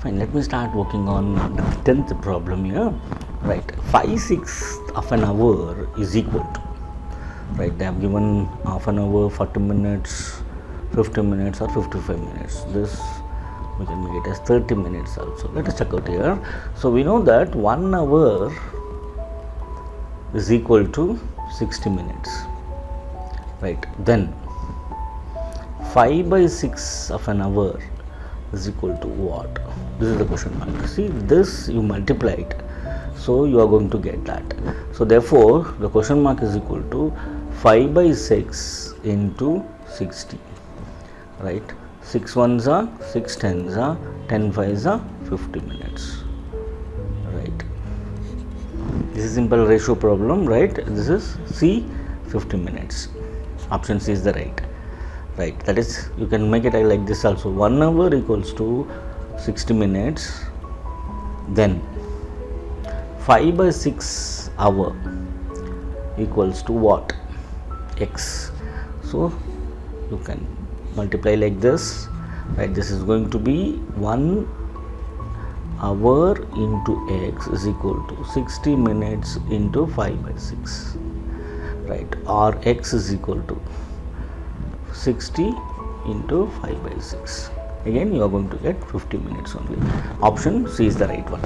Fine, let me start working on the 10th problem here. Right, 5/6 of an hour is equal to, right, they have given half an hour, 40 minutes, 50 minutes or 55 minutes. This we can make it as 30 minutes also. Let us check out here. So we know that 1 hour is equal to 60 minutes, right? Then 5/6 of an hour is equal to what? This is the question mark. See, this you multiply it, so you are going to get that. So therefore the question mark is equal to 5/6 into 60, right? 6 ones are 6 tens are 10 5s are 50 minutes, right? This is simple ratio problem, right? This is C, 50 minutes. Option C is the right. That is, you can make it like this also. 1 hour equals to 60 minutes, then 5/6 hour equals to what? X. So you can multiply like this, right? This is going to be 1 hour into X is equal to 60 minutes into 5/6, right? Or X is equal to 60 into 5/6. Again you are going to get 50 minutes only. Option C is the right one.